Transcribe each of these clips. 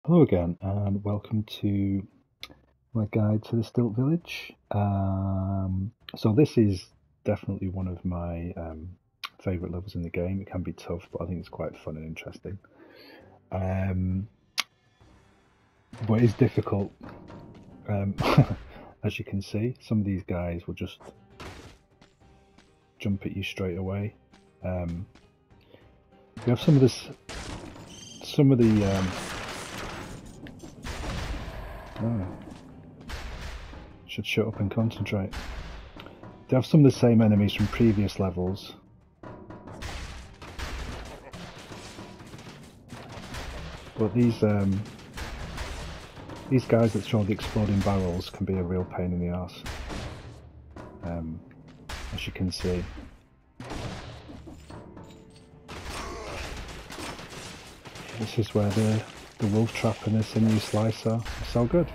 Hello again, and welcome to my guide to the Stilt Village. So this is definitely one of my favourite levels in the game. It can be tough, but I think it's quite fun and interesting. But it's difficult, as you can see. Some of these guys will just jump at you straight away. We have some of the should shut up and concentrate. They have some of the same enemies from previous levels. But these guys that throw the exploding barrels can be a real pain in the arse. As you can see. This is where the wolf trap and the sinew slice are so good.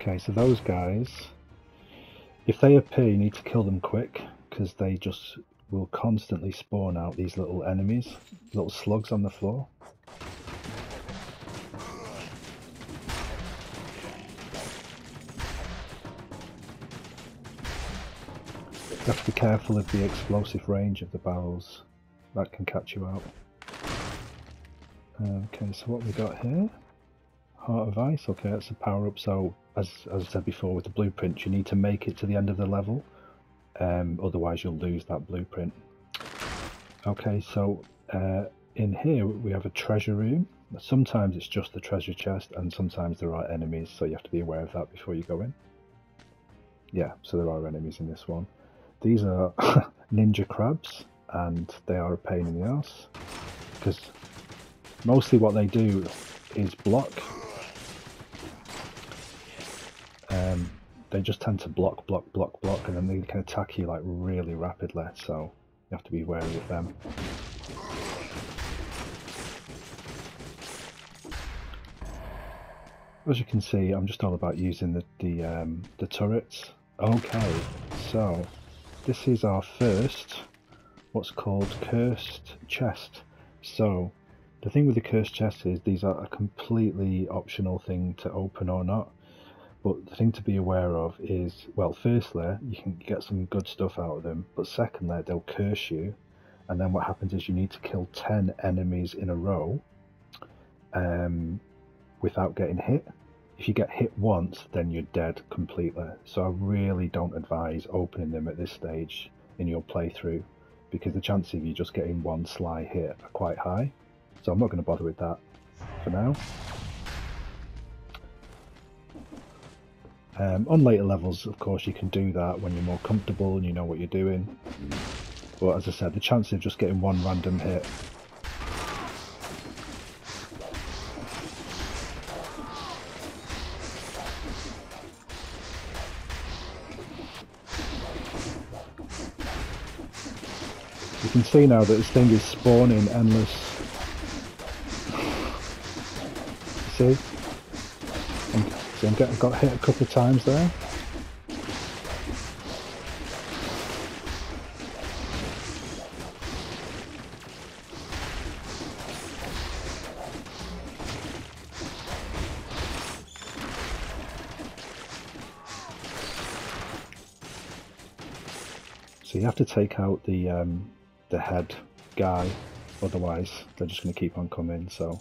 Okay, so those guys, if they appear, you need to kill them quick, because they just will constantly spawn out these little enemies, little slugs on the floor. You have to be careful of the explosive range of the barrels. That can catch you out. Okay, so what we got here? Heart of Ice. Okay, that's a power up. So as I said before with the blueprint, you need to make it to the end of the level. Otherwise you'll lose that blueprint. Okay, so in here we have a treasure room. Sometimes it's just the treasure chest, and sometimes there are enemies, so you have to be aware of that before you go in. Yeah, so there are enemies in this one. These are ninja crabs, and they are a pain in the ass, because mostly what they do is block. They just tend to block, and then they can attack you like really rapidly, so you have to be wary of them. As you can see, I'm just all about using the turrets. Okay, so this is our first, what's called cursed chest. So the thing with the cursed chest is these are a completely optional thing to open or not. But the thing to be aware of is, well, firstly, you can get some good stuff out of them, but secondly, they'll curse you, and then what happens is you need to kill 10 enemies in a row without getting hit. If you get hit once, then you're dead completely. So I really don't advise opening them at this stage in your playthrough, because the chances of you just getting one sly hit are quite high. So I'm not going to bother with that for now. On later levels, of course, you can do that when you're more comfortable and you know what you're doing. But as I said, the chance of just getting one random hit . You can see now that this thing is spawning endless. See? I got hit a couple of times there. So you have to take out the head guy, otherwise they're just going to keep on coming. So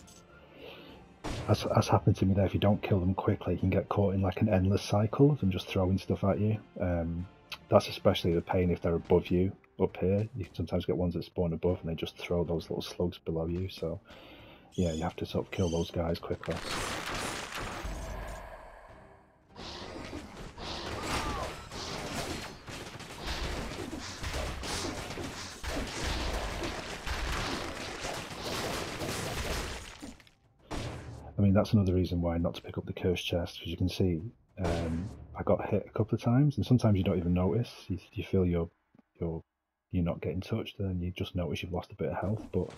as happened to me there, if you don't kill them quickly, you can get caught in like an endless cycle of them just throwing stuff at you. That's especially the pain if they're above you up here. You can sometimes get ones that spawn above and they just throw those little slugs below you. So yeah, you have to sort of kill those guys quickly. I mean, that's another reason why not to pick up the cursed chest, because you can see I got hit a couple of times, and sometimes you don't even notice. You feel you're not getting touched, and then you just notice you've lost a bit of health. But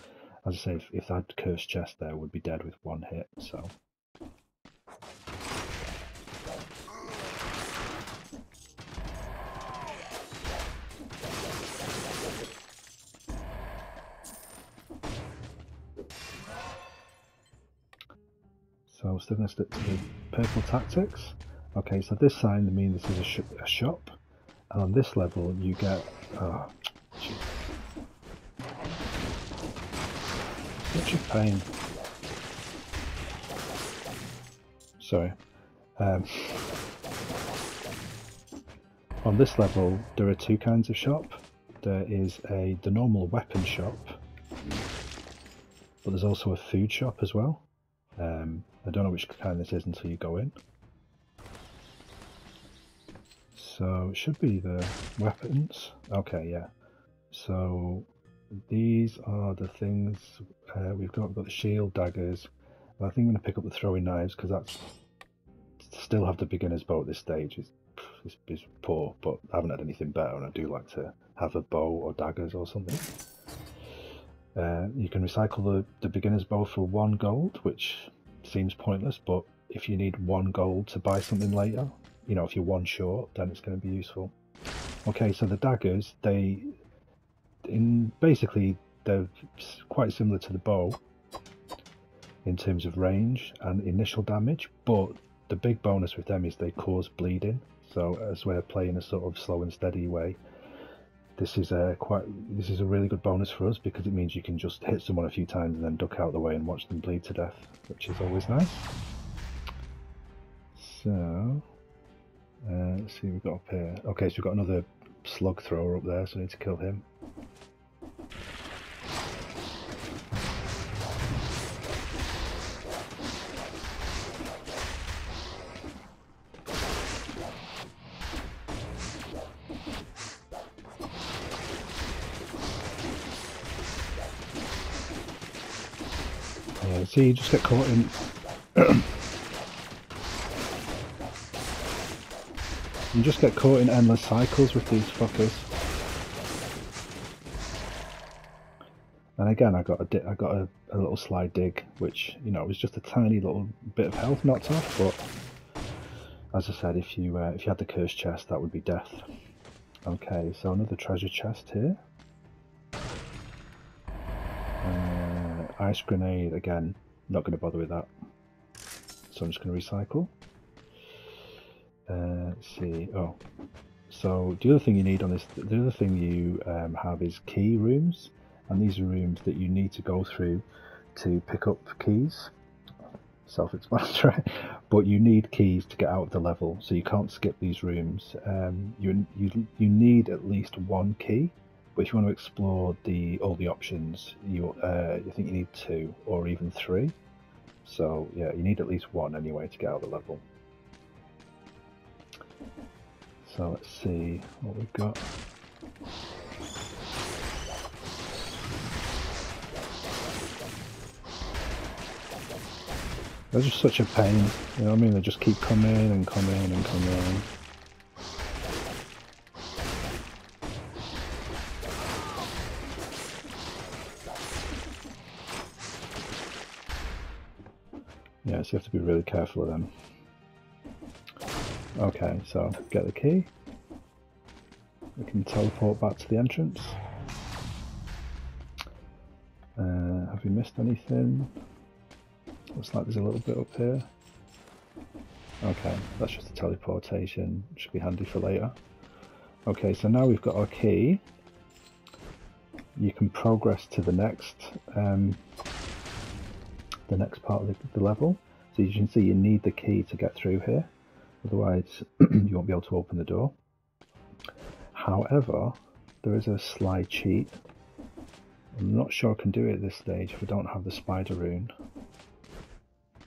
as I say, if I had cursed chest there, I would be dead with one hit. So So still going to stick to the purple tactics. Okay, so this sign means this is a shop, and on this level you get... Oh, geez. Such a pain. Sorry. On this level there are two kinds of shop. There is the normal weapon shop, but there's also a food shop as well. I don't know which kind this is until you go in. So it should be the weapons. Okay, yeah. So these are the things we've got the shield, daggers. I think I'm going to pick up the throwing knives because that's still have the beginner's bow at this stage. Is poor, but I haven't had anything better, and I do like to have a bow or daggers or something. You can recycle the beginner's bow for 1 gold, which seems pointless, but if you need 1 gold to buy something later, you know, if you're 1 short, then it's going to be useful. Okay, so the daggers, basically they're quite similar to the bow in terms of range and initial damage, but the big bonus with them is they cause bleeding. So as we're playing a sort of slow and steady way, this is a really good bonus for us, because it means you can just hit someone a few times and then duck out of the way and watch them bleed to death, which is always nice. So let's see what we've got up here. Okay, so we've got another slug thrower up there, so I need to kill him. See, you just get caught in... you just get caught in endless cycles with these fuckers. And again, I got a little slide dig, which, you know, was just a tiny little bit of health knocked off. But as I said, if you had the cursed chest, that would be death. Okay, so another treasure chest here. Ice grenade again. Not going to bother with that, so I'm just going to recycle. Let's see. Oh, so the other thing you need on this, the other thing you have is key rooms, and these are rooms that you need to go through to pick up keys. Self-explanatory, but you need keys to get out of the level, so you can't skip these rooms. You need at least 1 key. But if you want to explore all the options, I think you need 2 or even 3. So yeah, you need at least 1 anyway to get out of the level. So let's see what we've got. They're just such a pain, you know what I mean? They just keep coming and coming and coming. Yeah, so you have to be really careful of them. Okay, so get the key. We can teleport back to the entrance. Have we missed anything? Looks like there's a little bit up here. Okay, that's just a teleportation. Should be handy for later. Okay, so now we've got our key. You can progress to the next part of the level. So you can see you need the key to get through here, otherwise you won't be able to open the door. However, there is a slide cheat. I'm not sure I can do it at this stage if I don't have the spider rune,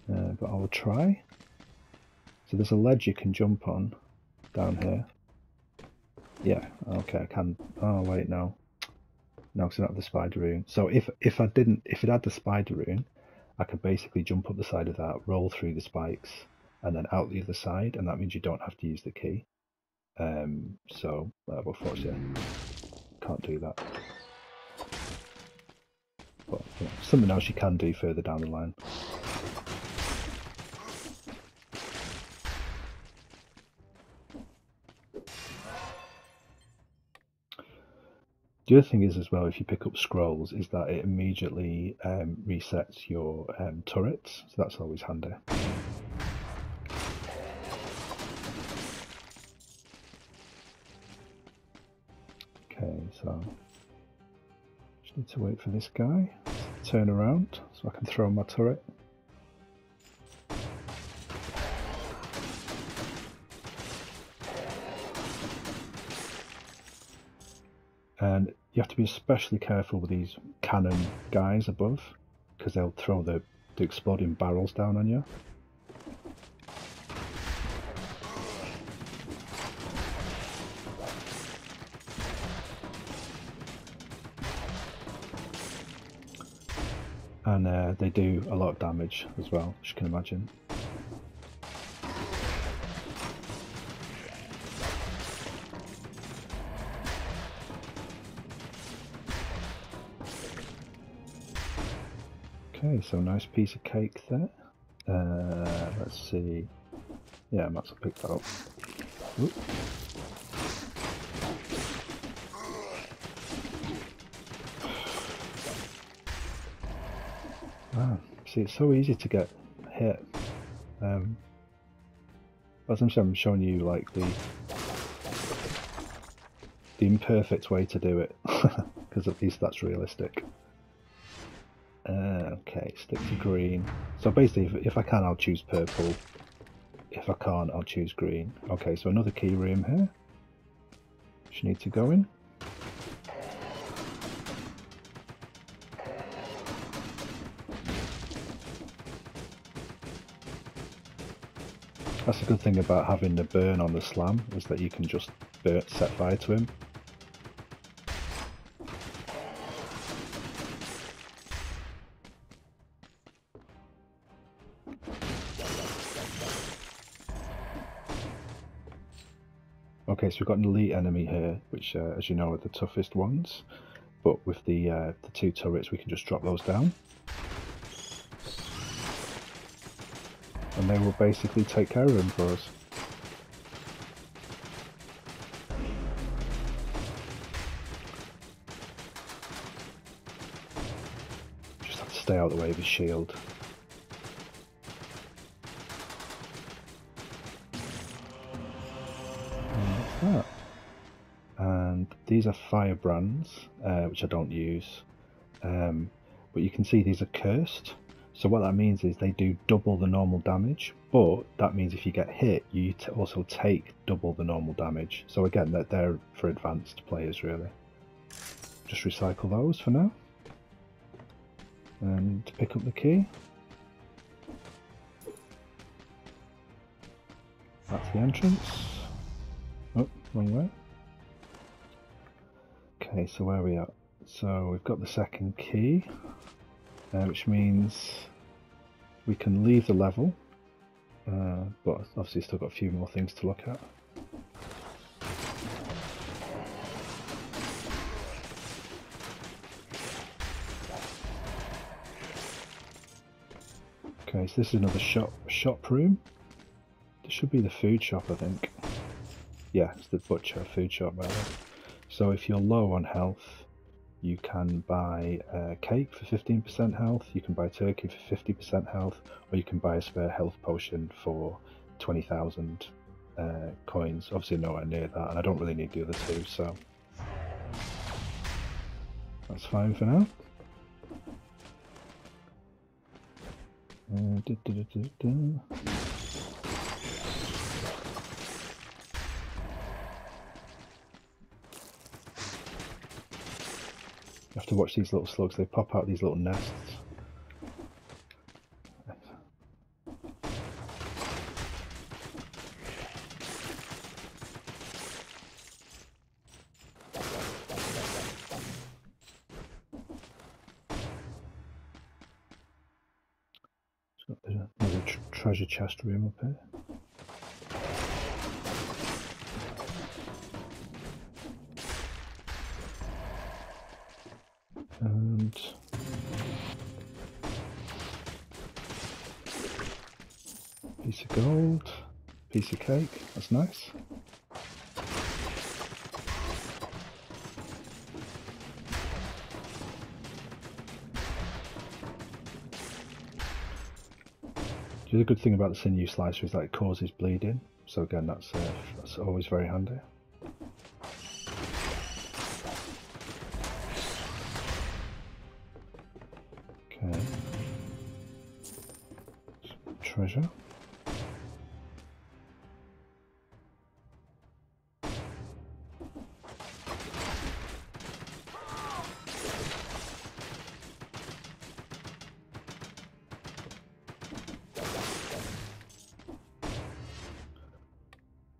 but I will try. So there's a ledge you can jump on down here. Yeah, okay, I can. Oh wait, no, because I don't have the spider rune. So if it had the spider rune, I could basically jump up the side of that, roll through the spikes, and then out the other side, and that means you don't have to use the key. So, unfortunately, can't do that. But you know, something else you can do further down the line. The other thing is as well, if you pick up scrolls, is that it immediately resets your turrets, so that's always handy. So just need to wait for this guy to turn around so I can throw my turret. And you have to be especially careful with these cannon guys above, because they'll throw the exploding barrels down on you. And they do a lot of damage as well, as you can imagine. Okay, so nice piece of cake there. Let's see. Yeah, Max will pick that up. Oop. Wow, see, it's so easy to get hit. As I'm showing you like the imperfect way to do it, because at least that's realistic. Okay, stick to green. So basically, if I can, I'll choose purple. If I can't, I'll choose green. Okay, so another key room here, which you need to go in. That's a good thing about having the burn on the slam, is that you can just set fire to him. Okay, so we've got an elite enemy here, which, as you know, are the toughest ones. But with the two turrets, we can just drop those down. And they will basically take care of him for us. Just have to stay out of the way of his shield. That. And these are firebrands, which I don't use, but you can see these are cursed. So what that means is they do double the normal damage, but that means if you get hit, you also take double the normal damage. So again, they're for advanced players, really. Just recycle those for now, and pick up the key. That's the entrance. Oh, wrong way. Okay, so where are we at? So we've got the second key, which means we can leave the level, but obviously still got a few more things to look at. Okay, so this is another shop room. This should be the food shop, I think. Yeah, it's the butcher food shop rather. So if you're low on health, you can buy cake for 15% health, you can buy turkey for 50% health, or you can buy a spare health potion for 20,000 coins. Obviously nowhere near that, and I don't really need the other two, so that's fine for now. You have to watch these little slugs, they pop out these little nests. So there's another treasure chest room up here. And piece of gold, piece of cake, that's nice. The other good thing about the sinew slicer is that it causes bleeding, so again that's always very handy. treasure.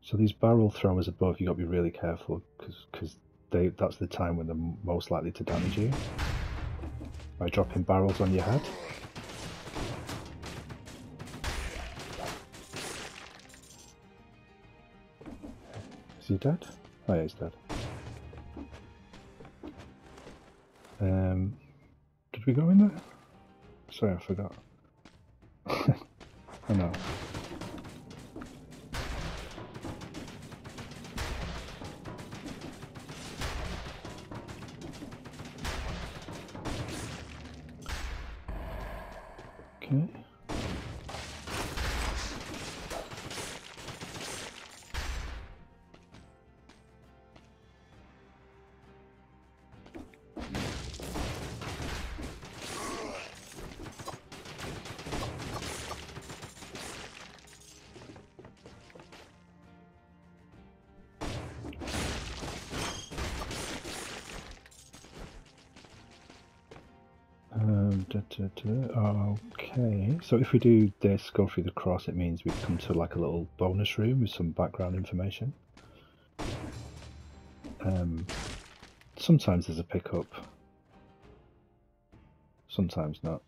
So these barrel throwers above, you got to be really careful because that's the time when they're most likely to damage you by dropping barrels on your head. Is he dead? Oh yeah, he's dead. Did we go in there? Sorry, I forgot. Oh no. Okay. Okay, so if we do this, go through the cross, it means we come to like a little bonus room with some background information. Sometimes there's a pickup, sometimes not.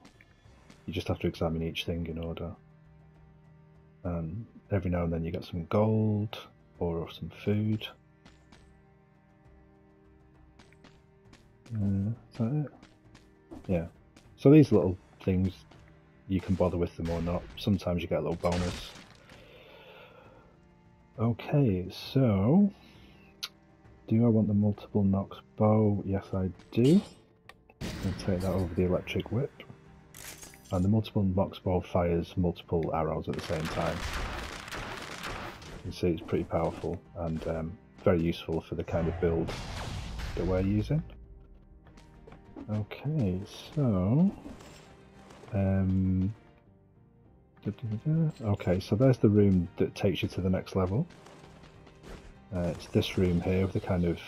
You just have to examine each thing in order. And every now and then you get some gold or some food. Is that it? Yeah. So these little things, you can bother with them or not. Sometimes you get a little bonus. Okay, so do I want the multiple knocks bow? Yes, I do. I'll take that over the electric whip. And the multiple knocks bow fires multiple arrows at the same time. You can see it's pretty powerful and very useful for the kind of build that we're using. Okay, so okay, so there's the room that takes you to the next level. It's this room here with the kind of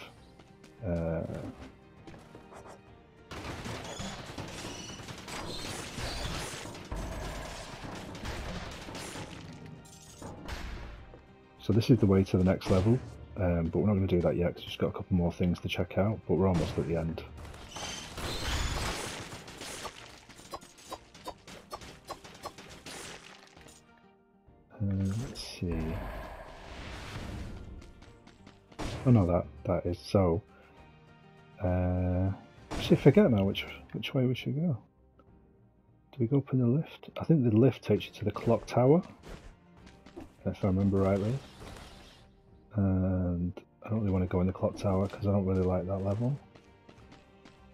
so this is the way to the next level, but we're not going to do that yet because we've just got a couple more things to check out, but we're almost at the end. Let's see. Oh no, that is so. Actually, forget now which way we should go. Do we go up in the lift? I think the lift takes you to the clock tower, if I remember rightly. And I don't really want to go in the clock tower because I don't really like that level.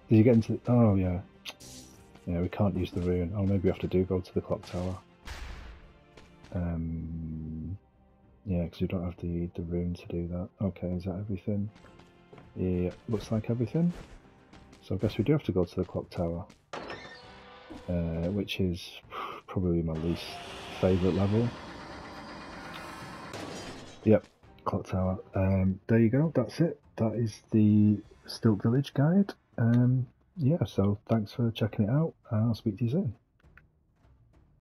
Did you get into? Oh yeah, yeah. We can't use the rune. Oh, maybe we have to go to the clock tower. Yeah, because we don't have the rune to do that. Okay, is that everything? Yeah, looks like everything. So I guess we do have to go to the clock tower, which is probably my least favourite level. Yep, clock tower. There you go, that's it. That is the Stilt Village guide. Yeah, so thanks for checking it out, and I'll speak to you soon.